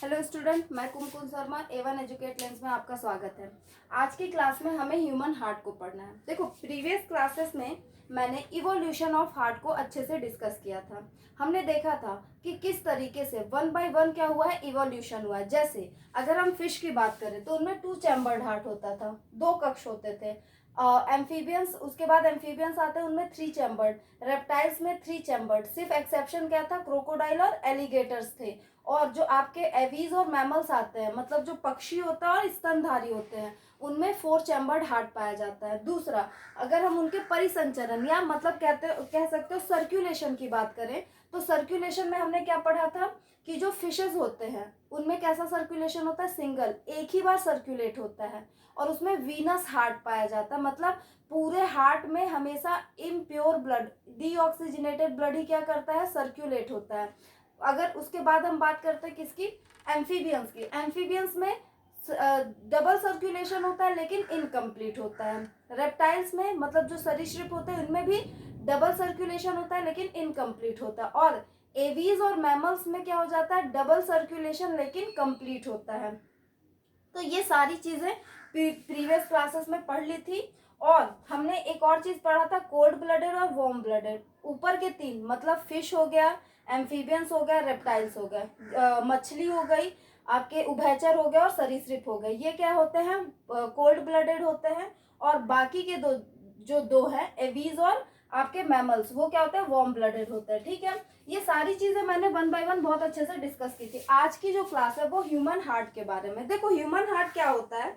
Hello student, मैं कुमकुम Sharma A1 educate lens में आपका स्वागत है। आज की क्लास में हमें ह्यूमन हार्ट को पढ़ना है। देखो, प्रीवियस क्लासेस में मैंने इवोल्यूशन ऑफ हार्ट को अच्छे से डिस्कस किया था। हमने देखा था कि किस तरीके से वन बाय वन क्या हुआ है, इवोल्यूशन हुआ है। जैसे अगर हम फिश की बात करें तो उनमें 2 चैम्बर्ड हार्ट होता था, 2 कक्ष होते थे। एम्फीबियंस, उसके बाद एम्फीबियंस आते हैं, उनमें 3 चैम्बर्ड। रेप्टाइल्स में 3 चैम्बर्ड। सिर्फ एक्सेप्शन क्या था, क्रोकोडाइल और एलिगेटर्स थे। और जो आपके एवीज और मैमल्स आते हैं, मतलब जो पक्षी होता है और स्तनधारी होते हैं, उनमें 4 चैम्बर्ड हार्ट पाया जाता है। दूसरा, अगर हम उनके परिसंचरण या मतलब कह सकते हो सर्कुलेशन की बात करें तो सर्कुलेशन में हमने क्या पढ़ा था कि जो फिशेस होते हैं उनमें कैसा सर्कुलेशन होता है, सिंगल, एक ही बार सर्कुलेट होता है। और उसमें वीनस हार्ट पाया जाता है, मतलब पूरे हार्ट में हमेशा इम्प्योर ब्लड, डीऑक्सीजनेटेड ब्लड ही क्या करता है, सर्कुलेट होता है। अगर उसके बाद हम बात करते हैं किसकी, एम्फीबियंस की। एम्फीबियंस में डबल सर्कुलेशन होता है लेकिन इनकम्प्लीट होता है। रेप्टाइल्स में, मतलब जो सरीसृप होते हैं, उनमें भी डबल सर्कुलेशन होता है लेकिन इनकम्प्लीट होता है। और एवीज और मैमल्स में क्या हो जाता है, डबल सर्कुलेशन लेकिन कंप्लीट होता है। तो ये सारी चीजें प्रीवियस क्लासेस में पढ़ ली थी। और हमने एक और चीज पढ़ा था, कोल्ड ब्लडेड और वार्म ब्लडेड। ऊपर के 3 मतलब फिश हो गया, एम्फीबियंस हो गया, रेप्टाइल्स हो गए, मछली हो गई, आपके उभयचर हो गया और सरीसृप हो गए, ये क्या होते हैं, कोल्ड ब्लडेड होते हैं। और बाकी के जो दो हैं, एवीज और आपके मैमल्स, वो क्या होते हैं, वार्म ब्लडेड होते हैं। ठीक है, ये सारी चीजें मैंने वन बाय वन बहुत अच्छे से डिस्कस की थी। आज की जो क्लास है वो ह्यूमन हार्ट के बारे में। देखो, ह्यूमन हार्ट क्या होता है,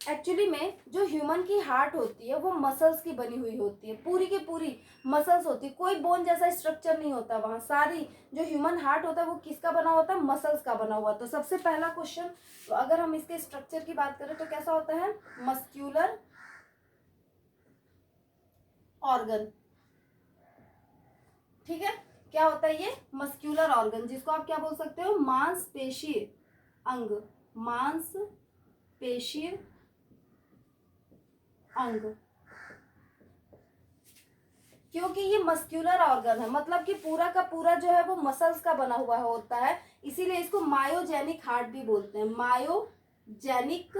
एक्चुअली में जो ह्यूमन की हार्ट होती है वो मसल्स की बनी हुई होती है, पूरी की पूरी मसल्स होती है, कोई बोन जैसा स्ट्रक्चर नहीं होता वहां। सारी जो ह्यूमन हार्ट होता है वो किसका बना होता है, मसल्स का बना हुआ। तो सबसे पहला क्वेश्चन, अगर हम इसके स्ट्रक्चर की बात करें तो कैसा होता है, मस्क्यूलर ऑर्गन। ठीक है, क्या होता है ये, मस्क्यूलर ऑर्गन, जिसको आप क्या बोल सकते हो, मांसपेशीय अंग, मांसपेशीय अंग। क्योंकि ये मस्क्यूलर ऑर्गन है, मतलब कि पूरा का पूरा जो है वो मसल्स का बना हुआ होता है, इसीलिए इसको मायोजेनिक हार्ट भी बोलते हैं, मायोजेनिक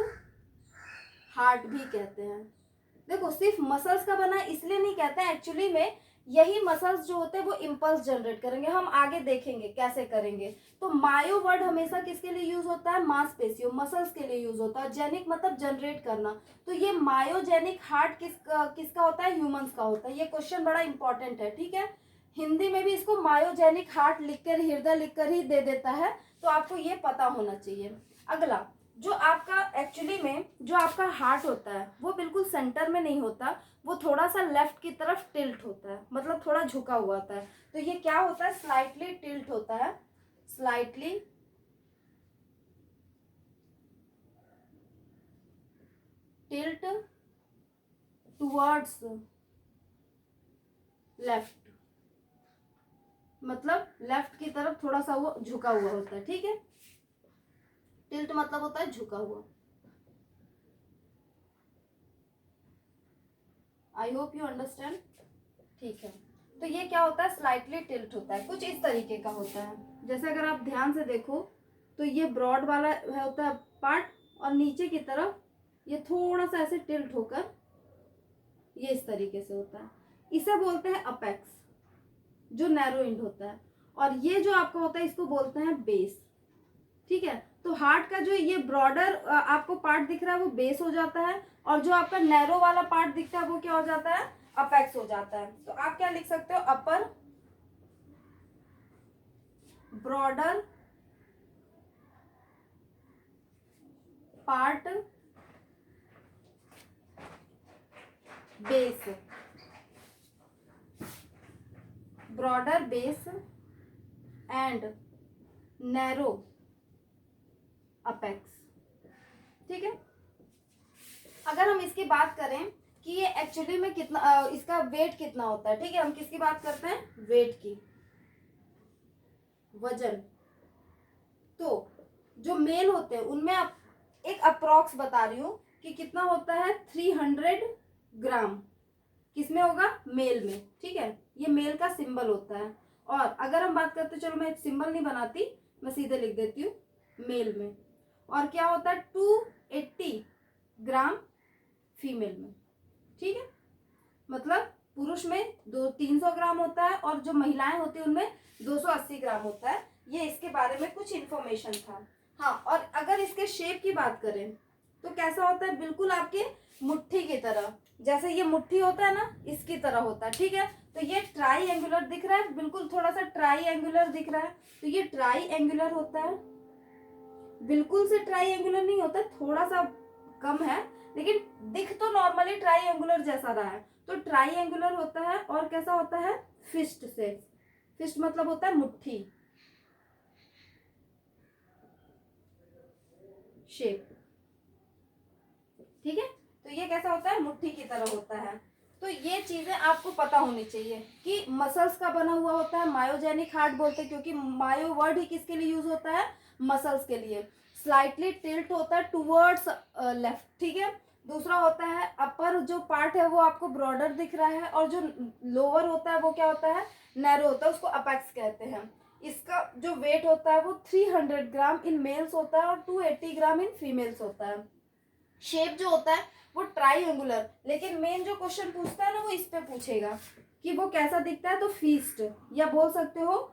हार्ट भी कहते हैं। देखो, सिर्फ मसल्स का बना इसलिए नहीं कहते हैं, एक्चुअली में यही मसल्स जो होते हैं वो इम्पल्स जनरेट करेंगे, हम आगे देखेंगे कैसे करेंगे। तो मायो वर्ड हमेशा किसके लिए यूज होता है, मांसपेशियों, मसल्स के लिए यूज होता है। जेनिक मतलब जनरेट करना। तो ये मायोजेनिक हार्ट किसका होता है, ह्यूमंस का होता है। ये क्वेश्चन बड़ा इंपॉर्टेंट है। ठीक है, हिंदी में भी इसको मायोजेनिक हार्ट लिखकर, हृदय लिखकर ही दे देता है, तो आपको ये पता होना चाहिए। अगला, जो आपका एक्चुअली में जो आपका हार्ट होता है वो बिल्कुल सेंटर में नहीं होता, वो थोड़ा सा लेफ्ट की तरफ टिल्ट होता है, मतलब थोड़ा झुका हुआ होता है। तो ये क्या होता है, स्लाइटली टिल्ट होता है, स्लाइटली टिल्ट टुवर्ड्स लेफ्ट, मतलब लेफ्ट की तरफ थोड़ा सा वो झुका हुआ होता है। ठीक है, टिल्ट मतलब होता है झुका हुआ। I hope you understand. ठीक है, तो ये क्या होता है, स्लाइटली टिल्ट होता है, कुछ इस तरीके का होता है। जैसे अगर आप ध्यान से देखो तो ये ब्रॉड वाला होता है पार्ट, और नीचे की तरफ ये थोड़ा सा ऐसे टिल्ट होकर ये इस तरीके से होता है। इसे बोलते हैं अपेक्स, जो नैरो एंड होता है। और ये जो आपका होता है इसको बोलते हैं बेस। ठीक है, तो हार्ट का जो ये ब्रॉडर आपको पार्ट दिख रहा है वो बेस हो जाता है, और जो आपका नैरो वाला पार्ट दिखता है वो क्या हो जाता है, अपेक्स हो जाता है। तो आप क्या लिख सकते हो, upper broader part base, broader base and narrow apex. ठीक है, अगर हम इसकी बात करें कि ये एक्चुअली में कितना इसका वेट कितना होता है। ठीक है, हम किसकी बात करते हैं, वेट की, वजन। तो जो मेल होते हैं उनमें आप एक अप्रोक्स बता रही हूँ कि कितना होता है, 300 ग्राम किसमें होगा, मेल में। ठीक है, ये मेल का सिंबल होता है। और अगर हम बात करते, चलो मैं सिंबल नहीं बनाती, मैं सीधे लिख देती हूँ, मेल में, और क्या होता है 280 ग्राम फीमेल में। ठीक है, मतलब पुरुष में 300 ग्राम होता है और जो महिलाएं होती हैं उनमें 280 ग्राम होता है। ये इसके बारे में कुछ इन्फॉर्मेशन था। हाँ, और अगर इसके शेप की बात करें तो कैसा होता है, बिल्कुल आपके मुट्ठी की तरह, जैसे ये मुट्ठी होता है ना, इसकी तरह होता है। ठीक है, तो ये ट्राई एंगुलर दिख रहा है, बिल्कुल थोड़ा सा ट्राई एंगुलर दिख रहा है, तो ये ट्राई एंगुलर होता है। बिल्कुल से ट्राई एंगुलर नहीं होता, थोड़ा सा कम है, लेकिन दिख तो नॉर्मली ट्राई एंगुलर जैसा रहा है। तो ट्राई एंगुलर होता है, और कैसा होता है, फिस्ट से। फिस्ट मतलब होता है मुट्ठी शेप। ठीक है, तो ये कैसा होता है, मुट्ठी की तरह होता है। तो ये चीजें आपको पता होनी चाहिए कि मसल्स का बना हुआ होता है, मायोजेनिक हार्ट बोलते हैं, क्योंकि मायो वर्ड ही किसके लिए यूज होता है, मसल्स के लिए। स्लाइटली टिल्ट होता है टूवर्ड्स लेफ्ट। ठीक है, दूसरा होता है अपर जो पार्ट है वो आपको ब्रॉडर दिख रहा है, और जो लोअर होता है वो क्या होता है, नैरो होता है, उसको अपेक्स कहते हैं। इसका जो वेट होता है वो 300 ग्राम इन मेल्स होता है और 280 ग्राम इन फीमेल्स होता है। शेप जो होता है वो ट्राइंगुलर, लेकिन मेन जो क्वेश्चन पूछता है ना वो इस पे पूछेगा कि वो कैसा दिखता है, तो फीस्ट या बोल सकते हो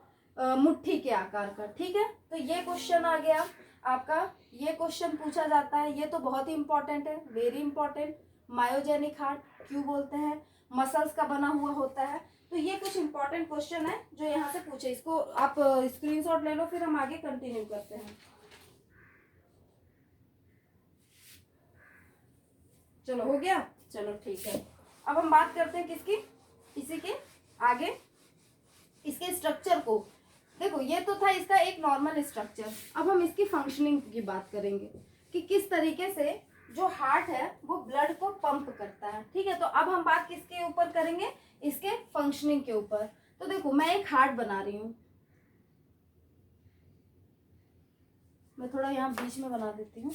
मुट्ठी के आकार का। ठीक है, तो ये क्वेश्चन आ गया आपका, ये क्वेश्चन पूछा जाता है, ये तो बहुत ही इंपॉर्टेंट है, वेरी इंपॉर्टेंट। मायोजेनिक हार्ट क्यों बोलते हैं, मसल्स का बना हुआ होता है। तो ये कुछ इंपॉर्टेंट क्वेश्चन है जो यहाँ से पूछे, इसको आप स्क्रीनशॉट ले लो, फिर हम आगे कंटिन्यू करते हैं। चलो हो गया, चलो ठीक है। अब हम बात करते हैं किसकी, इसी के आगे, इसके स्ट्रक्चर को। देखो ये तो था इसका एक नॉर्मल स्ट्रक्चर, अब हम इसकी फंक्शनिंग की बात करेंगे कि किस तरीके से जो हार्ट है वो ब्लड को पंप करता है। ठीक है, तो अब हम बात किसके ऊपर करेंगे, इसके फंक्शनिंग के ऊपर। तो देखो मैं एक हार्ट बना रही हूँ, मैं थोड़ा यहाँ बीच में बना देती हूँ।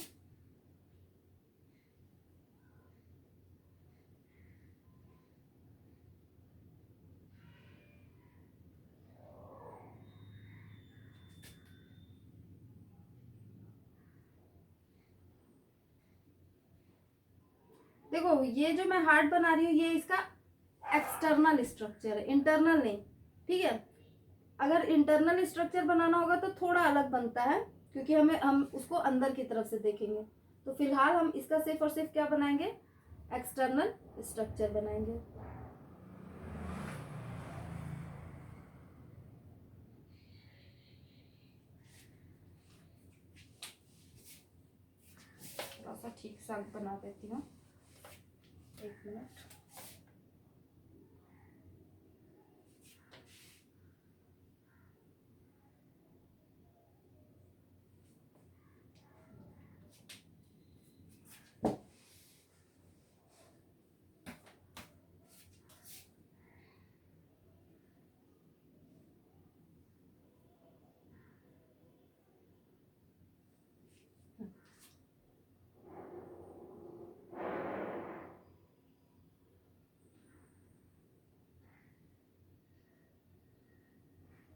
देखो ये जो मैं हार्ट बना रही हूँ ये इसका एक्सटर्नल स्ट्रक्चर है, इंटरनल नहीं। ठीक है, अगर इंटरनल स्ट्रक्चर बनाना होगा तो थोड़ा अलग बनता है, क्योंकि हम उसको अंदर की तरफ से देखेंगे। तो फिलहाल हम इसका सिर्फ और सिर्फ क्या बनाएंगे, एक्सटर्नल स्ट्रक्चर बनाएंगे। थोड़ा सा ठीक सा बना देती हूँ, एक मिनट।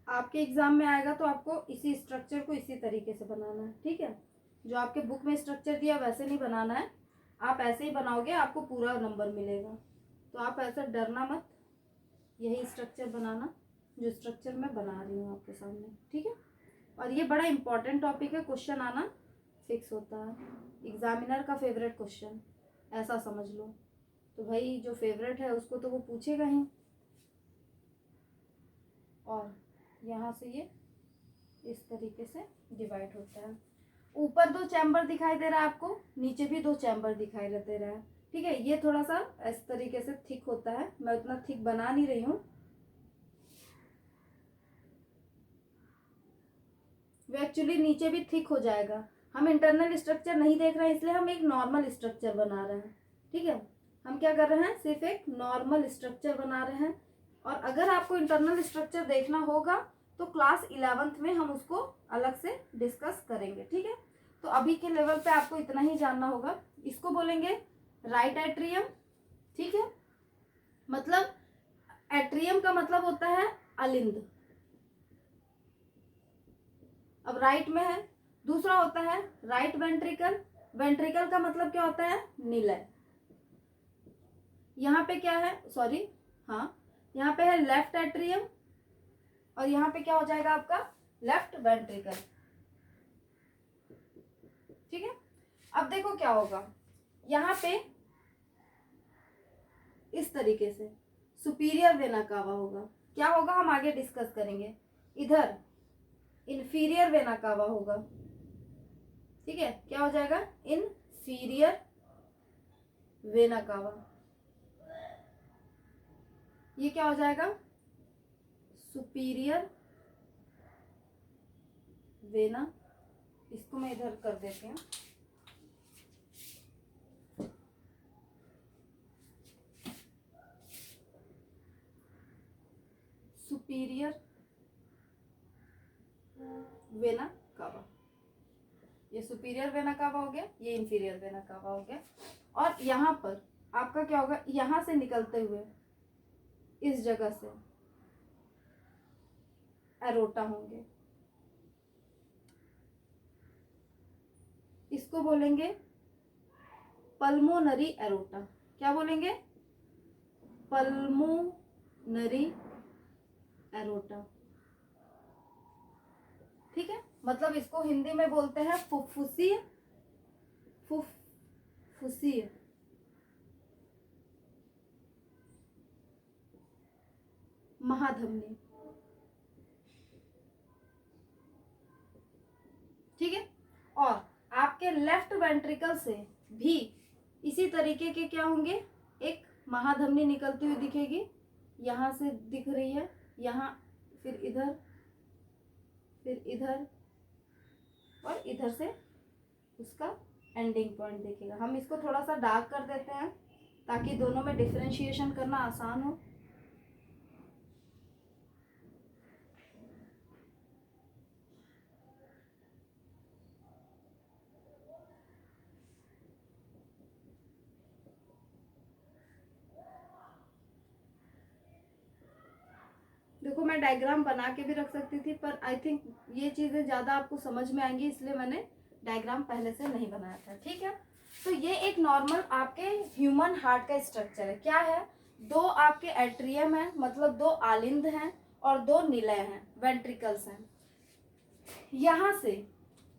आपके एग्जाम में आएगा तो आपको इसी स्ट्रक्चर को इसी तरीके से बनाना है। ठीक है, जो आपके बुक में स्ट्रक्चर दिया वैसे नहीं बनाना है, आप ऐसे ही बनाओगे आपको पूरा नंबर मिलेगा। तो आप ऐसा डरना मत, यही स्ट्रक्चर बनाना जो स्ट्रक्चर मैं बना रही हूँ आपके सामने। ठीक है, और ये बड़ा इंपॉर्टेंट टॉपिक है, क्वेश्चन आना फिक्स होता है, एग्जामिनर का फेवरेट क्वेश्चन, ऐसा समझ लो। तो भाई जो फेवरेट है उसको तो वो पूछेगा ही। और यहाँ से ये इस तरीके से डिवाइड होता है, ऊपर 2 चैम्बर दिखाई दे रहा है आपको, नीचे भी 2 चैम्बर दिखाई दे रहा है। ठीक है, ये थोड़ा सा इस तरीके से थिक होता है, मैं उतना थिक बना नहीं रही हूँ, वो एक्चुअली नीचे भी थिक हो जाएगा। हम इंटरनल स्ट्रक्चर नहीं देख रहे हैं, इसलिए हम एक नॉर्मल स्ट्रक्चर बना रहे हैं। ठीक है, हम क्या कर रहे हैं, सिर्फ एक नॉर्मल स्ट्रक्चर बना रहे हैं। और अगर आपको इंटरनल स्ट्रक्चर देखना होगा तो क्लास 11th में हम उसको अलग से डिस्कस करेंगे। ठीक है, तो अभी के लेवल पे आपको इतना ही जानना होगा। इसको बोलेंगे राइट एट्रियम। ठीक है, मतलब एट्रियम का मतलब होता है अलिंद। अब राइट में है दूसरा होता है राइट वेंट्रिकल। वेंट्रिकल का मतलब क्या होता है, निलय। यहाँ पे क्या है, सॉरी, हाँ, यहाँ पे है लेफ्ट एट्रियम और यहाँ पे क्या हो जाएगा आपका लेफ्ट वेंट्रिकल। ठीक है, अब देखो क्या होगा, यहाँ पे इस तरीके से सुपीरियर वेना कावा होगा। क्या होगा हम आगे डिस्कस करेंगे। इधर इन्फीरियर वेना कावा होगा। ठीक है, क्या हो जाएगा, इन्फीरियर वेना कावा। ये क्या हो जाएगा, सुपीरियर वेना। इसको मैं इधर कर देती हूँ। सुपीरियर वेना कावा, ये सुपीरियर वेना कावा हो गया, ये इंफीरियर वेना कावा हो गया। और यहाँ पर आपका क्या होगा, यहाँ से निकलते हुए इस जगह से एरोटा होंगे। इसको बोलेंगे पल्मोनरी एरोटा। क्या बोलेंगे, पल्मोनरी एरोटा। ठीक है, मतलब इसको हिंदी में बोलते हैं फुफ्फुसीय, फुफ्फुसीय। महाधमनी। ठीक है, और आपके लेफ्ट वेंट्रिकल से भी इसी तरीके के क्या होंगे, एक महाधमनी निकलती हुई दिखेगी, यहाँ से दिख रही है, यहाँ फिर इधर, फिर इधर और इधर से उसका एंडिंग पॉइंट दिखेगा। हम इसको थोड़ा सा डार्क कर देते हैं ताकि दोनों में डिफरेंशिएशन करना आसान हो। देखो मैं डायग्राम बना के भी रख सकती थी, पर आई थिंक ये चीज़ें ज़्यादा आपको समझ में आएंगी, इसलिए मैंने डायग्राम पहले से नहीं बनाया था। ठीक है, तो ये एक नॉर्मल आपके ह्यूमन हार्ट का स्ट्रक्चर है। क्या है, दो आपके एट्रियम है, मतलब दो आलिंद हैं और दो निलय हैं, वेंट्रिकल्स हैं। यहाँ से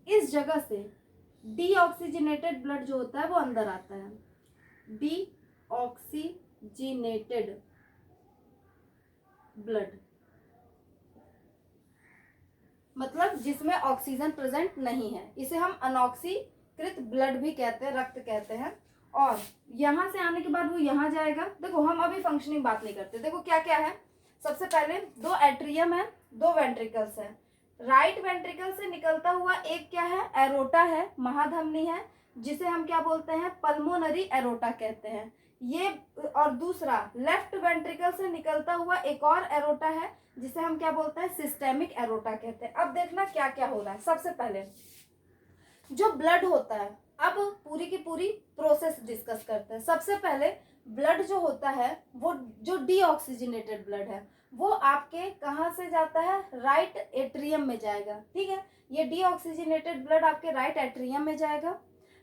इस जगह से डीऑक्सीजनेटेड ब्लड जो होता है वो अंदर आता है। डीऑक्सीजनेटेड ब्लड मतलब जिसमें ऑक्सीजन प्रेजेंट नहीं है, इसे हम अनऑक्सीकृत ब्लड भी कहते हैं, रक्त कहते हैं। और यहाँ से आने के बाद वो यहाँ जाएगा। देखो हम अभी फंक्शनिंग बात नहीं करते। देखो क्या क्या है, सबसे पहले दो एट्रियम है, दो वेंट्रिकल्स है। राइट वेंट्रिकल से निकलता हुआ एक क्या है, एरोटा है, महाधमनी है, जिसे हम क्या बोलते हैं, पल्मोनरी एरोटा कहते हैं ये। और दूसरा लेफ्ट वेंट्रिकल से निकलता हुआ एक और एरोटा है, जिसे हम क्या बोलते हैं, सिस्टेमिक एरोटा कहते हैं। अब देखना क्या क्या हो रहा है। सबसे पहले जो ब्लड होता है, अब पूरी की पूरी प्रोसेस डिस्कस करते हैं। सबसे पहले ब्लड जो होता है वो जो डीऑक्सीजनेटेड ब्लड है वो आपके कहाँ से जाता है, राइट एट्रियम में जाएगा। ठीक है, ये डीऑक्सीजनेटेड ब्लड आपके राइट एट्रियम में जाएगा।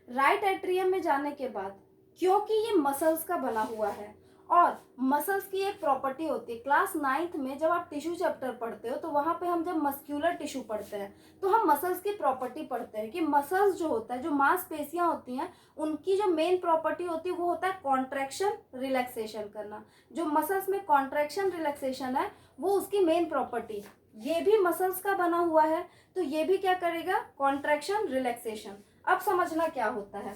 राइट एट्रियम में जाने के बाद, क्योंकि ये मसल्स का बना हुआ है और मसल्स की एक प्रॉपर्टी होती है, क्लास 9th में जब आप टिश्यू चैप्टर पढ़ते हो तो वहाँ पे हम जब मस्क्यूलर टिश्यू पढ़ते हैं तो हम मसल्स की प्रॉपर्टी पढ़ते हैं कि मसल्स जो होता है, जो मांसपेशियां होती हैं, उनकी जो मेन प्रॉपर्टी होती है वो होता है कॉन्ट्रैक्शन रिलैक्सेशन करना। जो मसल्स में कॉन्ट्रैक्शन रिलैक्सेशन है वो उसकी मेन प्रॉपर्टी। ये भी मसल्स का बना हुआ है तो ये भी क्या करेगा, कॉन्ट्रैक्शन रिलैक्सेशन। अब समझना क्या होता है,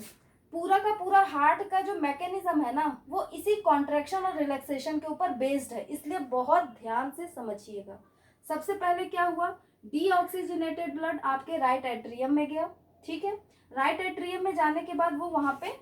पूरा का पूरा हार्ट का जो मैकेनिज्म है ना वो इसी कॉन्ट्रैक्शन और रिलैक्सेशन के ऊपर बेस्ड है, इसलिए बहुत ध्यान से समझिएगा। सबसे पहले क्या हुआ, डीऑक्सीजनेटेड ब्लड आपके राइट एट्रियम में गया। ठीक है, राइट एट्रियम में जाने के बाद वो वहां पे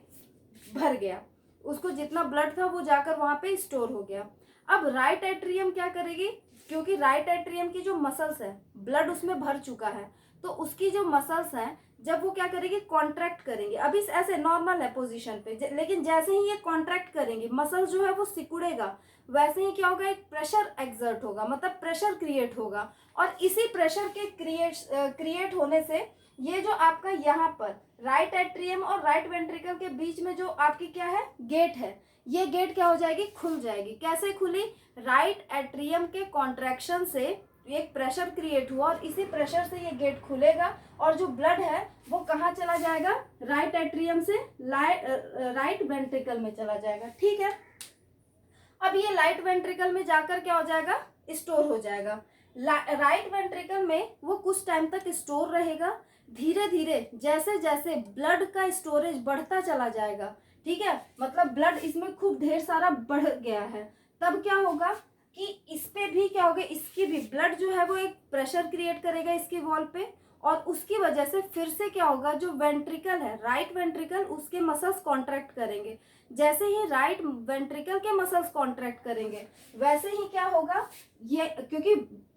भर गया, उसको जितना ब्लड था वो जाकर वहां पे स्टोर हो गया। अब राइट एट्रियम क्या करेगी, क्योंकि राइट एट्रियम की जो मसल्स है ब्लड उसमें भर चुका है, तो उसकी जो मसल्स हैं जब वो क्या करेगी, कॉन्ट्रैक्ट करेंगे। अभी ऐसे नॉर्मल है पोजीशन पे, लेकिन जैसे ही ये कॉन्ट्रैक्ट करेंगे, मसल जो है वो सिकुड़ेगा, वैसे ही क्या होगा, एक प्रेशर एक्सर्ट होगा, मतलब प्रेशर क्रिएट होगा। और इसी प्रेशर के क्रिएट होने से ये जो आपका यहाँ पर राइट एट्रियम और राइट वेंट्रिकल के बीच में जो आपकी क्या है, गेट है, ये गेट क्या हो जाएगी, खुल जाएगी। कैसे खुली, राइट एट्रियम के कॉन्ट्रैक्शन से एक प्रेशर क्रिएट हुआ और इसी प्रेशर से ये गेट खुलेगा और जो ब्लड है वो कहाँ चला जाएगा, राइट एट्रियम से राइट वेंट्रिकल में चला जाएगा। ठीक है, अब ये राइट वेंट्रिकल में जाकर क्या हो जाएगा, स्टोर हो जाएगा। राइट वेंट्रिकल में वो कुछ टाइम तक स्टोर रहेगा। धीरे धीरे जैसे जैसे ब्लड का स्टोरेज बढ़ता चला जाएगा, ठीक है, मतलब ब्लड इसमें खूब ढेर सारा बढ़ गया है, तब क्या होगा कि इस पे भी क्या होगा, इसकी भी ब्लड जो है वो एक प्रेशर क्रिएट करेगा इसकी वॉल पे, और उसकी वजह से फिर से क्या होगा, जो वेंट्रिकल है, राइट वेंट्रिकल, उसके मसल्स कॉन्ट्रैक्ट करेंगे। जैसे ही राइट वेंट्रिकल के मसल्स कॉन्ट्रैक्ट करेंगे, वैसे ही क्या होगा, ये क्योंकि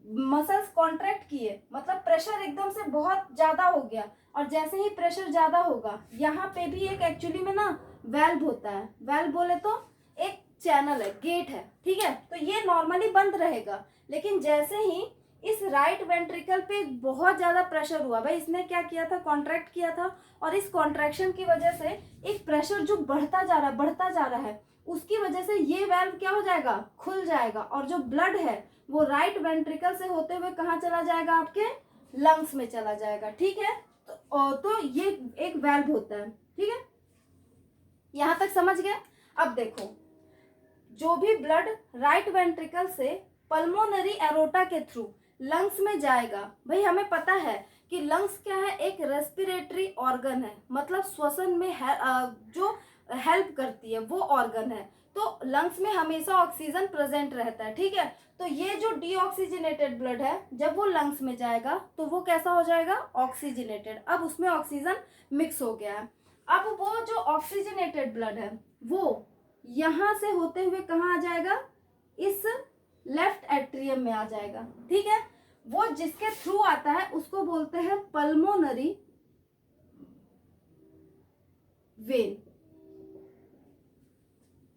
मसल्स कॉन्ट्रैक्ट किए मतलब प्रेशर एकदम से बहुत ज्यादा हो गया, और जैसे ही प्रेशर ज्यादा होगा, यहाँ पे भी एक एक्चुअली में ना वेल्व होता है, वेल्व बोले तो एक चैनल है, गेट है, ठीक है, तो ये नॉर्मली बंद रहेगा। लेकिन जैसे ही इस राइट वेंट्रिकल पे बहुत ज्यादा प्रेशर हुआ, भाई इसने क्या किया था, कॉन्ट्रैक्ट किया था, और इस कॉन्ट्रैक्शन की वजह से एक प्रेशर जो बढ़ता जा रहा है, उसकी वजह से ये वेल्व क्या हो जाएगा, खुल जाएगा, और जो ब्लड है वो राइट वेंट्रिकल से होते हुए कहाँ चला जाएगा, आपके लंग्स में चला जाएगा। ठीक है, तो ये एक वेल्व होता है। ठीक है, यहां तक समझ गए। अब देखो, जो भी ब्लड राइट वेंट्रिकल से पल्मोनरी एरोटा के थ्रू लंग्स में जाएगा, भाई हमें पता है कि लंग्स क्या है, एक रेस्पिरेटरी ऑर्गन है, मतलब श्वसन में जो हेल्प करती है वो ऑर्गन है, तो लंग्स में हमेशा ऑक्सीजन प्रेजेंट रहता है। ठीक है, तो ये जो डीऑक्सीजनेटेड ब्लड है, जब वो लंग्स में जाएगा तो वो कैसा हो जाएगा, ऑक्सीजनेटेड, अब उसमें ऑक्सीजन मिक्स हो गया है। अब वो जो ऑक्सीजनेटेड ब्लड है वो यहां से होते हुए कहाँ आ जाएगा, इस लेफ्ट एट्रियम में आ जाएगा। ठीक है, वो जिसके थ्रू आता है उसको बोलते हैं पल्मोनरी वेन।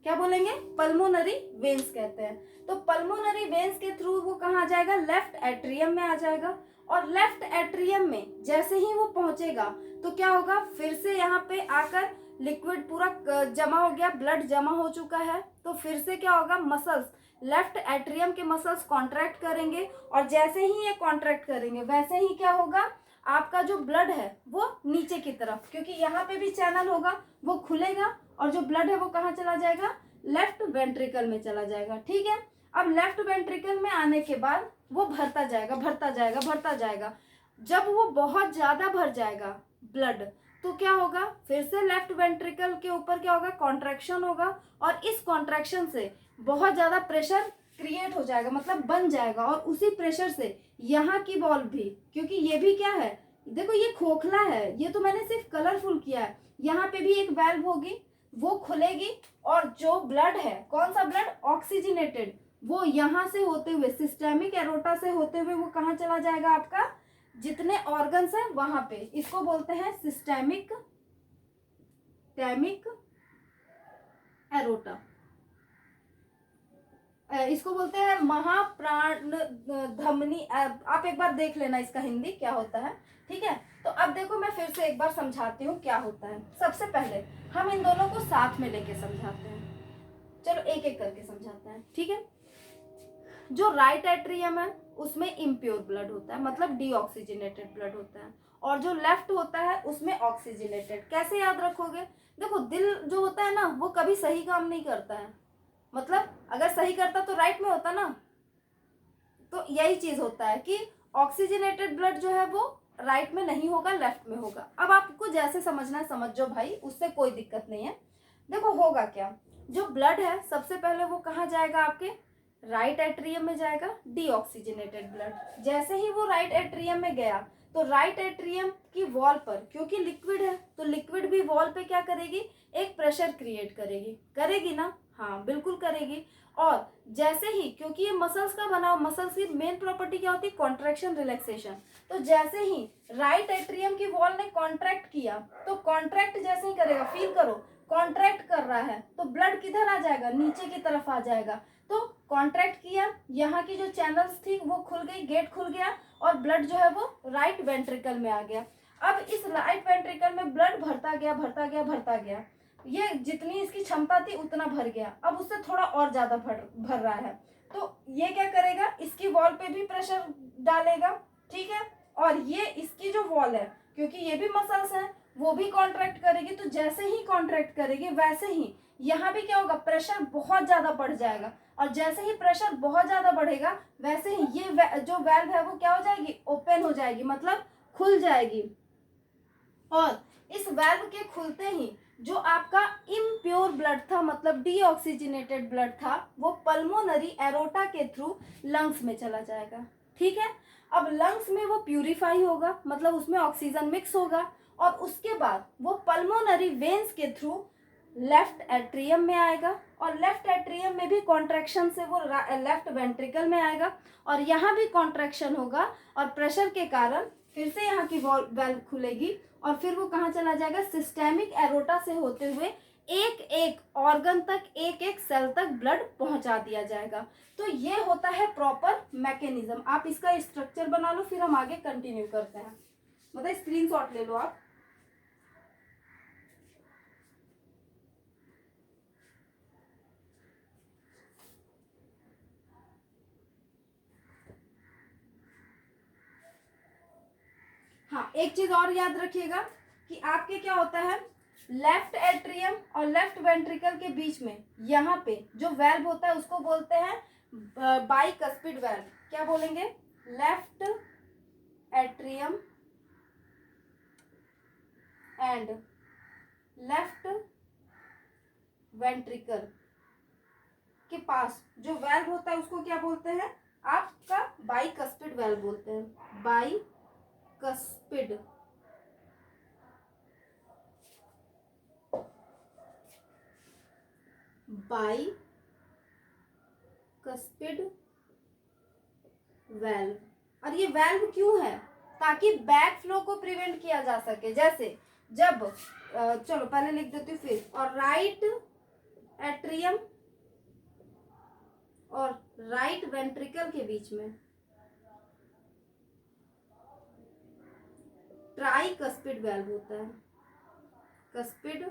क्या बोलेंगे, पल्मोनरी वेन्स कहते हैं। तो पल्मोनरी वेन्स के थ्रू वो कहाँ आ जाएगा, लेफ्ट एट्रियम में आ जाएगा, और लेफ्ट एट्रियम में जैसे ही वो पहुंचेगा तो क्या होगा, फिर से यहाँ पे आकर लिक्विड पूरा जमा हो गया, ब्लड जमा हो चुका है, तो फिर से क्या होगा, मसल्स, लेफ्ट एट्रियम के मसल्स कॉन्ट्रैक्ट करेंगे, और जैसे ही ये कॉन्ट्रैक्ट करेंगे वैसे ही क्या होगा, आपका जो ब्लड है वो नीचे की तरफ, क्योंकि यहाँ पे भी चैनल होगा, वो खुलेगा, और जो ब्लड है वो कहाँ चला जाएगा, लेफ्ट वेंट्रिकल में चला जाएगा। ठीक है, अब लेफ्ट वेंट्रिकल में आने के बाद वो भरता जाएगा, भरता जाएगा, भरता जाएगा। जब वो बहुत ज्यादा भर जाएगा ब्लड, तो क्या होगा, फिर से लेफ्ट वेंट्रिकल के ऊपर क्या होगा, कॉन्ट्रैक्शन होगा, और इस कॉन्ट्रैक्शन से बहुत ज्यादा प्रेशर क्रिएट हो जाएगा, मतलब बन जाएगा, और उसी प्रेशर से यहाँ की वॉल्व भी, क्योंकि ये भी क्या है, देखो ये खोखला है, ये तो मैंने सिर्फ कलरफुल किया है, यहाँ पे भी एक वेल्व होगी, वो खुलेगी, और जो ब्लड है, कौन सा ब्लड, ऑक्सीजनेटेड, वो यहाँ से होते हुए सिस्टेमिक एरोटा से होते हुए वो कहाँ चला जाएगा, आपका जितने ऑर्गन्स है वहां पे, इसको बोलते हैं सिस्टेमिक एरोटा, इसको बोलते हैं महाप्राण धमनी। आप एक बार देख लेना इसका हिंदी क्या होता है। ठीक है, तो अब देखो मैं फिर से एक बार समझाती हूँ क्या होता है। सबसे पहले हम इन दोनों को साथ में लेके समझाते हैं, चलो एक एक करके समझाते हैं। ठीक है, जो राइट एट्रियम है उसमें इम्प्योर ब्लड होता है, मतलब डीऑक्सीजनेटेड ब्लड होता है, और जो लेफ्ट होता है उसमें ऑक्सीजनेटेड। कैसे याद रखोगे, देखो दिल जो होता है ना वो कभी सही काम नहीं करता है, मतलब अगर सही करता तो राइट में होता ना, तो यही चीज होता है कि ऑक्सीजनेटेड ब्लड जो है वो राइट में नहीं होगा, लेफ्ट में होगा। अब आपको जैसे समझना है समझ जाओ भाई, उससे कोई दिक्कत नहीं है। देखो होगा क्या, जो ब्लड है सबसे पहले वो कहाँ जाएगा, आपके राइट एट्रियम में जाएगा, डीऑक्सीजनेटेड ब्लड। जैसे ही वो राइट एट्रियम में गया तो राइट एट्रियम की वॉल पर, क्योंकि लिक्विड है तो लिक्विड भी वॉल पे क्या करेगी, एक प्रेशर क्रिएट करेगी, करेगी ना, हाँ बिल्कुल करेगी। और जैसे ही, क्योंकि ये मसल्स का बना, मसल्स की मेन प्रॉपर्टी क्या होती है, कॉन्ट्रैक्शन रिलैक्सेशन। तो जैसे ही राइट एट्रियम की वॉल ने कॉन्ट्रैक्ट किया, तो कॉन्ट्रैक्ट जैसे ही करेगा, फील करो कॉन्ट्रैक्ट कर रहा है, तो ब्लड किधर आ जाएगा, नीचे की तरफ आ जाएगा। तो कॉन्ट्रैक्ट किया, यहाँ की जो चैनल्स थी वो खुल गई, गेट खुल गया, और ब्लड जो है वो राइट वेंट्रिकल में आ गया। अब इस राइट वेंट्रिकल में ब्लड भरता गया, भरता गया, भरता गया, ये जितनी इसकी क्षमता थी उतना भर गया, अब उससे थोड़ा और ज्यादा भर रहा है। तो ये क्या करेगा, इसकी वॉल पे भी प्रेशर डालेगा, ठीक है। और ये इसकी जो वॉल है, क्योंकि ये भी मसल्स हैं, वो भी कॉन्ट्रैक्ट करेगी। तो जैसे ही कॉन्ट्रैक्ट करेगी वैसे ही यहाँ भी क्या होगा, प्रेशर बहुत ज्यादा बढ़ जाएगा। और जैसे ही प्रेशर बहुत ज्यादा बढ़ेगा वैसे ही ये जो वेल्व है वो क्या हो जाएगी, ओपन हो जाएगी, मतलब खुल जाएगी। और इस वेल्व के खुलते ही जो आपका इम्प्योर ब्लड था, मतलब डीऑक्सीजनेटेड ब्लड था, वो पल्मोनरी एरोटा के थ्रू लंग्स में चला जाएगा, ठीक है। अब लंग्स में वो प्यूरिफाई होगा, मतलब उसमें ऑक्सीजन मिक्स होगा, और उसके बाद वो पल्मोनरी वेन्स के थ्रू लेफ्ट एट्रियम में आएगा, और लेफ्ट एट्रियम में भी कॉन्ट्रैक्शन से वो लेफ्ट वेंट्रिकल में आएगा, और यहाँ भी कॉन्ट्रैक्शन होगा, और प्रेशर के कारण फिर से यहाँ की वेल्व खुलेगी, और फिर वो कहाँ चला जाएगा, सिस्टेमिक एरोटा से होते हुए एक एक ऑर्गन तक, एक एक सेल तक ब्लड पहुंचा दिया जाएगा। तो ये होता है प्रॉपर मैकेनिज्म। आप इसका स्ट्रक्चर बना लो, फिर हम आगे कंटिन्यू करते हैं। मतलब स्क्रीनशॉट ले लो आप। हाँ, एक चीज और याद रखिएगा कि आपके क्या होता है, लेफ्ट एट्रियम और लेफ्ट वेंट्रिकल के बीच में यहाँ पे जो वेल्व होता है उसको बोलते हैं बाइकस्पिड वेल्व। क्या बोलेंगे, left atrium and left ventricle के पास जो वेल्व होता है उसको क्या बोलते हैं, आपका बाइकस्पिड वेल्व बोलते हैं, बाइकस्पिड। Bicuspid valve. और ये वेल्व क्यों है, ताकि बैक फ्लो को प्रिवेंट किया जा सके। जैसे जब चलो पहले लिख देती हूँ फिर, और राइट एट्रियम और राइट वेंट्रिकल के बीच में ट्राइकस्पिड वेल्व होता है, कस्पिड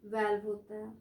वेल्व होता है।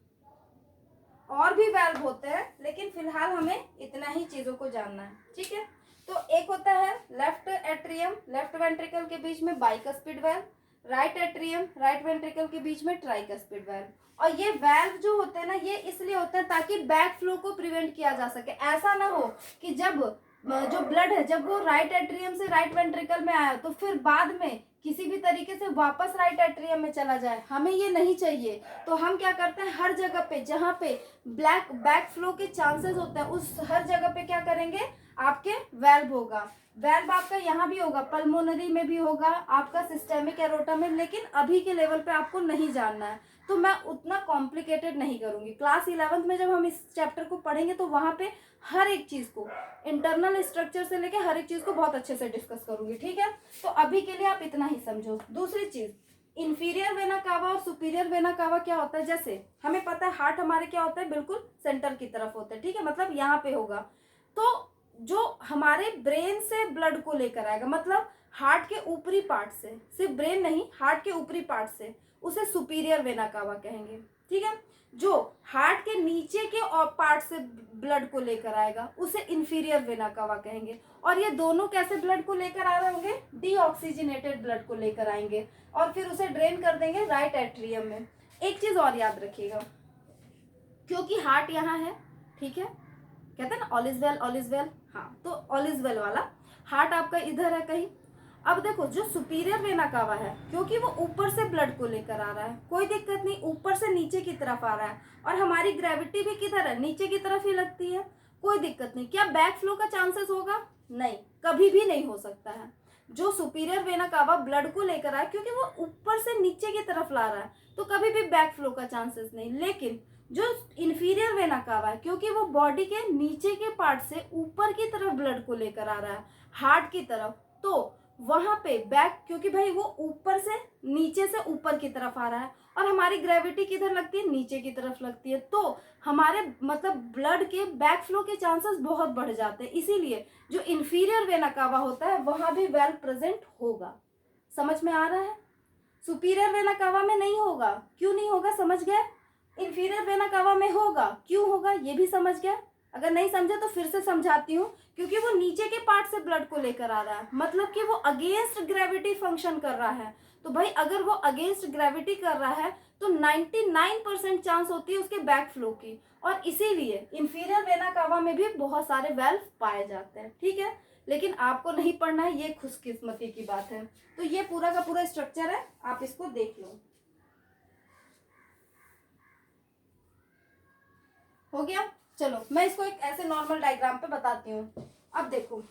और भी वेल्व होते हैं, लेकिन फिलहाल हमें इतना ही चीजों को जानना है, ठीक है। तो एक होता है लेफ्ट एट्रियम लेफ्ट वेंट्रिकल के बीच में bicuspid valve, right atrium right ventricle के बीच में ट्राइकस्पिड वेल्व। और ये वेल्व जो होते हैं ना, ये इसलिए होते हैं ताकि बैक फ्लो को प्रिवेंट किया जा सके। ऐसा ना हो कि जब जो ब्लड है जब वो राइट एट्रियम से राइट वेंट्रिकल में आया तो फिर बाद में किसी भी तरीके से वापस राइट एट्रियम में चला जाए, हमें ये नहीं चाहिए। तो हम क्या करते हैं, हर जगह पे जहाँ पे बैक फ्लो के चांसेस होते हैं उस हर जगह पे क्या करेंगे, आपके वेल्व होगा। वेल्व आपका यहाँ भी होगा, पल्मोनरी में भी होगा, आपका सिस्टेमिक एरोटा में, लेकिन अभी के लेवल पे आपको नहीं जानना है, तो मैं उतना कॉम्प्लिकेटेड नहीं करूंगी। क्लास 11th में जब हम इस चैप्टर को पढ़ेंगे तो वहाँ पे हर एक चीज को, इंटरनल स्ट्रक्चर से लेके हर एक चीज को बहुत अच्छे से डिस्कस करूंगी, ठीक है। तो अभी के लिए आप इतना ही समझो। दूसरी चीज, इंफीरियर वेना कावा और सुपीरियर वेना कावा क्या होता है। जैसे हमें पता है हार्ट हमारे क्या होता है, बिल्कुल सेंटर की तरफ होता है, ठीक है, मतलब यहाँ पे होगा। तो जो हमारे ब्रेन से ब्लड को लेकर आएगा, मतलब हार्ट के ऊपरी पार्ट से, सिर्फ ब्रेन नहीं, हार्ट के ऊपरी पार्ट से, उसे सुपीरियर वेना कावा कहेंगे, ठीक है। जो हार्ट के नीचे के और पार्ट से ब्लड को लेकर आएगा उसे इंफीरियर वेना कावा कहेंगे। और ये दोनों कैसे ब्लड को लेकर आ रहे होंगे, डीऑक्सीजनेटेड ब्लड को लेकर आएंगे, और फिर उसे ड्रेन कर देंगे राइट एट्रियम में। एक चीज और याद रखिएगा, क्योंकि हार्ट यहाँ है, ठीक है, कहते हैं ना ऑल इज वेल, हाँ, तो ऑल इज वेल वाला हार्ट आपका इधर है कहीं। अब देखो जो सुपीरियर वेना कावा है, क्योंकि वो ऊपर से ब्लड को लेकर आ रहा है, कोई दिक्कत नहीं, ऊपर से नीचे की तरफ आ रहा है, और हमारी ग्रेविटी भी किधर है, नीचे की तरफ ही लगती है, कोई दिक्कत नहीं। क्या बैक फ्लो का चांसेस होगा, नहीं, कभी भी नहीं हो सकता है। जो सुपीरियर वेना कावा ब्लड को लेकर आए, क्योंकि वो ऊपर से नीचे की तरफ ला रहा है, तो कभी भी बैक फ्लो का चांसेस नहीं। लेकिन जो इंफीरियर वेना कावा है, क्योंकि वो बॉडी के नीचे के पार्ट से ऊपर की तरफ ब्लड को लेकर आ रहा है, हार्ट की तरफ, तो वहां पे बैक, क्योंकि भाई वो ऊपर से नीचे से ऊपर की तरफ आ रहा है और हमारी ग्रेविटी किधर लगती है, नीचे की तरफ लगती है, तो हमारे मतलब ब्लड के बैक फ्लो के चांसेस बहुत बढ़ जाते हैं। इसीलिए जो इंफीरियर वेना कावा होता है वहां भी वेल प्रेजेंट होगा। समझ में आ रहा है? सुपीरियर वेना कावा में नहीं होगा। क्यों नहीं होगा, समझ गए? इंफीरियर वेना कावा में होगा, क्यों होगा ये भी समझ गया? अगर नहीं समझा तो फिर से समझाती हूँ। क्योंकि वो नीचे के पार्ट से ब्लड को लेकर आ रहा है, मतलब कि वो अगेंस्ट ग्रेविटी फंक्शन कर रहा है। तो भाई अगर वो अगेंस्ट ग्रेविटी कर रहा है तो 99% चांस होती है उसके बैक फ्लो की, और इसीलिए इंफीरियर वेना कावा में भी बहुत सारे वेल्व पाए जाते हैं। ठीक है, लेकिन आपको नहीं पढ़ना है, ये खुशकिस्मती की बात है। तो ये पूरा का पूरा स्ट्रक्चर है, आप इसको देख लो। हो गया? चलो मैं इसको एक ऐसे नॉर्मल डायग्राम पे बताती हूँ। अब देखो,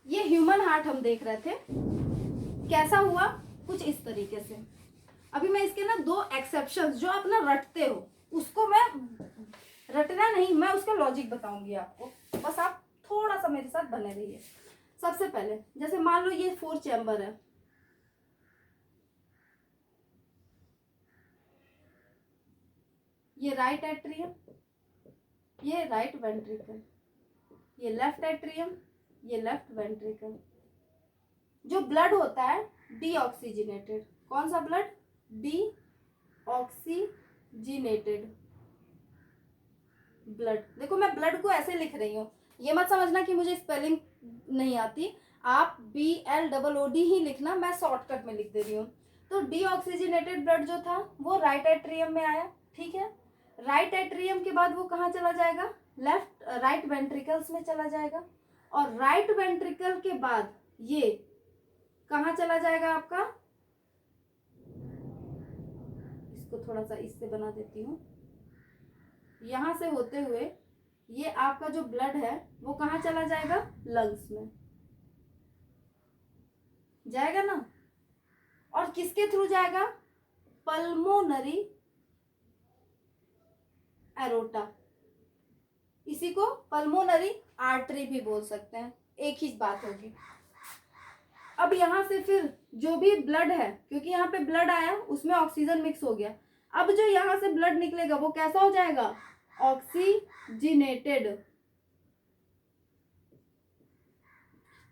ये ह्यूमन हार्ट हम देख रहे थे, कैसा हुआ, कुछ इस तरीके से। अभी मैं इसके ना दो एक्सेप्शंस जो आप ना रटते हो, उसको मैं रटना नहीं, मैं उसका लॉजिक बताऊंगी आपको, बस आप थोड़ा सा मेरे साथ बने रहिए। सबसे पहले जैसे मान लो ये 4 चैम्बर है, ये राइट एट्रियम, ये राइट वेंट्रिकल, ये लेफ्ट एट्रियम, ये लेफ्ट वेंट्रिकल। जो ब्लड होता है डीऑक्सीजनेटेड, कौन सा ब्लड? Deoxygenated blood. देखो मैं ब्लड को ऐसे लिख रही हूँ, ये मत समझना कि मुझे स्पेलिंग नहीं आती, आप BLOOD ही लिखना, मैं शॉर्टकट में लिख दे रही हूँ। तो डीऑक्सीजनेटेड ब्लड जो था वो राइट एट्रियम में आया, ठीक है। राइट एट्रियम के बाद वो कहाँ चला जाएगा? राइट वेंट्रिकल्स में चला जाएगा, और राइट वेंट्रिकल के बाद ये कहाँ चला जाएगा आपका? इसको थोड़ा सा इससे बना देती हूँ। यहां से होते हुए ये आपका जो ब्लड है वो कहाँ चला जाएगा? लंग्स में जाएगा ना। और किसके थ्रू जाएगा? पल्मोनरी एरोटा, इसी को पल्मोनरी आर्टरी भी बोल सकते हैं, एक ही बात होगी। अब यहां से फिर जो भी ब्लड है, क्योंकि यहाँ पे ब्लड आया उसमें ऑक्सीजन मिक्स हो गया, अब जो यहां से ब्लड निकलेगा वो कैसा हो जाएगा? ऑक्सीजनेटेड।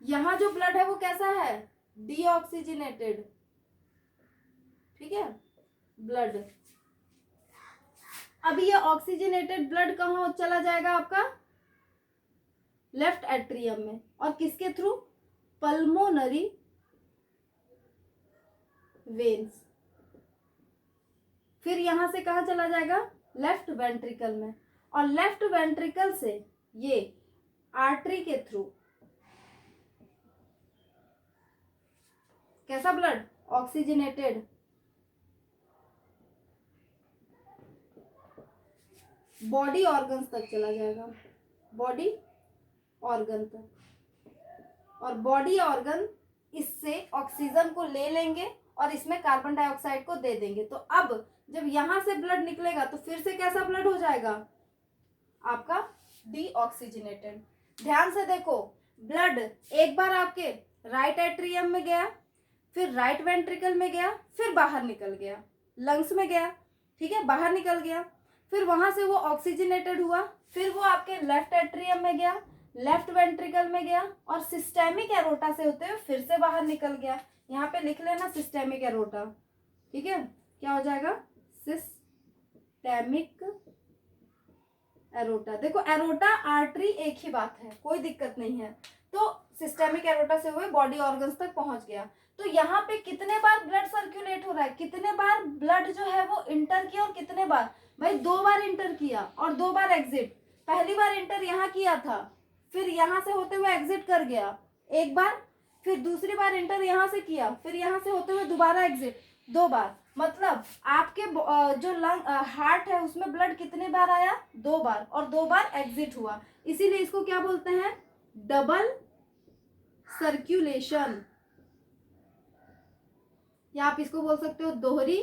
यहां जो ब्लड है वो कैसा है? डीऑक्सीजनेटेड, ठीक है, ब्लड। अभी ये ऑक्सीजनेटेड ब्लड कहाँ चला जाएगा आपका? लेफ्ट एट्रियम में, और किसके थ्रू? Pulmonary veins. फिर यहां से कहाँ चला जाएगा? लेफ्ट वेंट्रिकल में, और लेफ्ट वेंट्रिकल से ये आर्टरी के थ्रू कैसा ब्लड? ऑक्सीजनेटेड, बॉडी ऑर्गन्स तक चला जाएगा, बॉडी ऑर्गन तक, और बॉडी ऑर्गन इससे ऑक्सीजन को ले लेंगे और इसमें कार्बन डाइऑक्साइड को दे देंगे। तो अब जब यहां से ब्लड निकलेगा तो फिर से कैसा ब्लड हो जाएगा? आपका डीऑक्सीजनेटेड। ध्यान से देखो, ब्लड एक बार आपके राइट एट्रियम में गया, फिर राइट वेंट्रिकल में गया, फिर बाहर निकल गया, लंग्स में गया, ठीक है, बाहर निकल गया, फिर वहां से वो ऑक्सीजनेटेड हुआ, फिर वो आपके लेफ्ट एट्रियम में गया, लेफ्ट वेंट्रिकल में गया, और सिस्टेमिक एरोटा से होते हुए फिर से बाहर निकल गया। यहाँ पे लिख लेना सिस्टेमिक एरोटा, ठीक है, क्या हो जाएगा? Systemic aorta. देखो एरोटा आर्टरी एक ही बात है, कोई दिक्कत नहीं है। तो सिस्टेमिक एरोटा से हुए बॉडी ऑर्गन्स तक पहुंच गया। तो यहाँ पे कितने बार ब्लड सर्कुलेट हो रहा है, कितने बार ब्लड जो है वो इंटर किया, और कितने बार? भाई 2 बार इंटर किया और 2 बार एग्जिट। पहली बार इंटर यहाँ किया था, फिर यहाँ से होते हुए एग्जिट कर गया एक बार, फिर दूसरी बार इंटर यहाँ से किया, फिर यहाँ से होते हुए दोबारा एग्जिट 2 बार। मतलब आपके जो लंग हार्ट है उसमें ब्लड कितने बार आया? 2 बार, और 2 बार एग्जिट हुआ, इसीलिए इसको क्या बोलते हैं? डबल सर्कुलेशन, या आप इसको बोल सकते हो दोहरी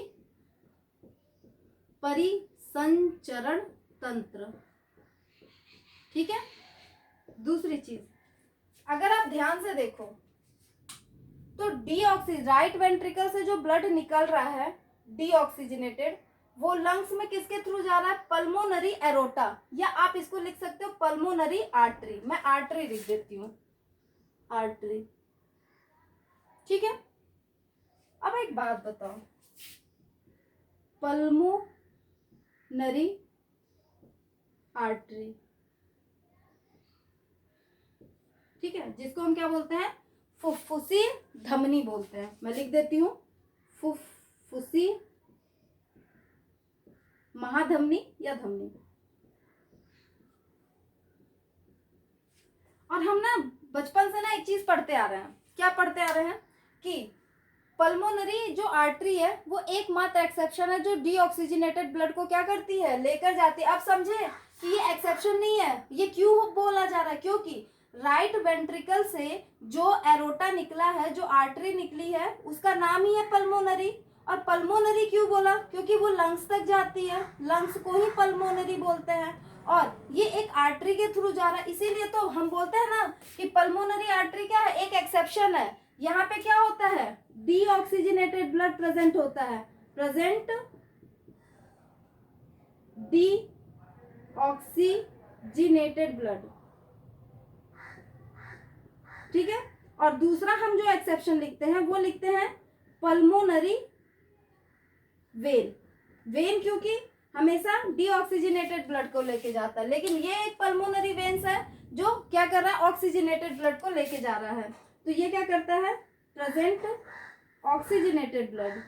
परिसंचरण तंत्र। ठीक है। दूसरी चीज, अगर आप ध्यान से देखो तो राइट वेंट्रिकल से जो ब्लड निकल रहा है डीऑक्सीजनेटेड, वो लंग्स में किसके थ्रू जा रहा है? पल्मोनरी एरोटा, या आप इसको लिख सकते हो पल्मोनरी आर्टरी। मैं आर्टरी लिख देती हूँ, आर्टरी। ठीक है। अब एक बात बताओ, पल्मोनरी आर्टरी, ठीक है, जिसको हम क्या बोलते हैं? फुफ्फुसी धमनी बोलते हैं। मैं लिख देती हूँ फुफ्फुसी महाधमनी या धमनी। और हम ना बचपन से ना एक चीज पढ़ते आ रहे हैं। क्या पढ़ते आ रहे हैं? कि पल्मोनरी जो आर्टरी है वो एकमात्र एक्सेप्शन है जो डीऑक्सीजनेटेड ब्लड को क्या करती है? लेकर जाती है। अब समझे कि ये एक्सेप्शन नहीं है। ये क्यों बोला जा रहा है? क्योंकि राइट वेंट्रिकल से जो एरोटा निकला है, जो आर्टरी निकली है, उसका नाम ही है पल्मोनरी। और पल्मोनरी क्यों बोला? क्योंकि वो लंग्स तक जाती है, लंग्स को ही पल्मोनरी बोलते हैं। और ये एक आर्टरी के थ्रू जा रहा है, इसीलिए तो हम बोलते हैं ना कि पल्मोनरी आर्टरी क्या है? एक एक्सेप्शन है। यहाँ पे क्या होता है? डीऑक्सीजनेटेड ब्लड प्रेजेंट होता है, प्रेजेंट डीऑक्सीजनेटेड ब्लड। ठीक है। और दूसरा हम जो एक्सेप्शन लिखते हैं वो लिखते हैं पल्मोनरी वेन। वेन क्योंकि हमेशा डीऑक्सीजनेटेड ब्लड को लेके जाता है, लेकिन ये एक पल्मोनरी वेन्स है जो क्या कर रहा है? ऑक्सीजनेटेड ब्लड को लेके जा रहा है। तो ये क्या करता है? Present oxygenated blood.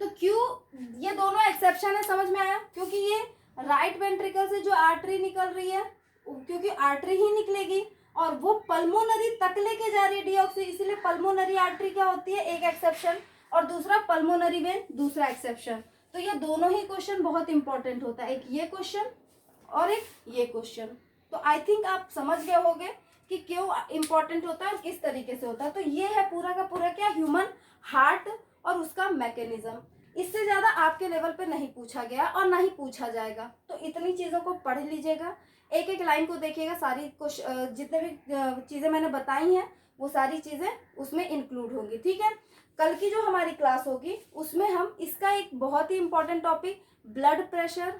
तो क्यों ये दोनों एक्सेप्शन है, समझ में आया? क्योंकि ये राइट वेंट्रिकल से जो आर्टरी निकल रही है, क्योंकि आर्टरी ही निकलेगी और वो पल्मोनरी तक लेके जा रही है डीऑक्सी, इसलिए पल्मोनरी आर्टरी क्या होती है? एक एक्सेप्शन। और दूसरा पल्मोनरी वेन, दूसरा एक्सेप्शन। तो ये दोनों ही क्वेश्चन बहुत इंपॉर्टेंट होता है, एक ये क्वेश्चन और एक ये क्वेश्चन। तो आई थिंक आप समझ गए होंगे कि क्यों इंपॉर्टेंट होता है और किस तरीके से होता है। तो ये है पूरा का पूरा क्या? ह्यूमन हार्ट और उसका मैकेनिज्म। इससे ज्यादा आपके लेवल पे नहीं पूछा गया और ना ही पूछा जाएगा। तो इतनी चीजों को पढ़ लीजिएगा, एक एक लाइन को देखिएगा, सारी जितने भी चीजें मैंने बताई हैं वो सारी चीजें उसमें इंक्लूड होंगी। ठीक है। कल की जो हमारी क्लास होगी उसमें हम इसका एक बहुत ही इंपॉर्टेंट टॉपिक ब्लड प्रेशर,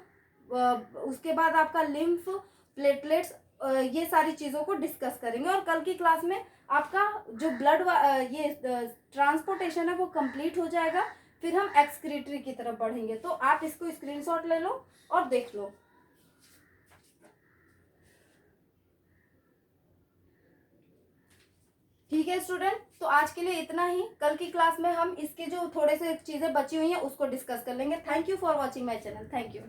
उसके बाद आपका लिम्फ, प्लेटलेट्स, ये सारी चीज़ों को डिस्कस करेंगे। और कल की क्लास में आपका जो ब्लड ये ट्रांसपोर्टेशन है वो कंप्लीट हो जाएगा। फिर हम एक्सक्रीटरी की तरफ बढ़ेंगे। तो आप इसको स्क्रीनशॉट ले लो और देख लो। ठीक है स्टूडेंट, तो आज के लिए इतना ही। कल की क्लास में हम इसके जो थोड़े से चीज़ें बची हुई हैं उसको डिस्कस कर लेंगे। Thank you for watching my channel. Thank you.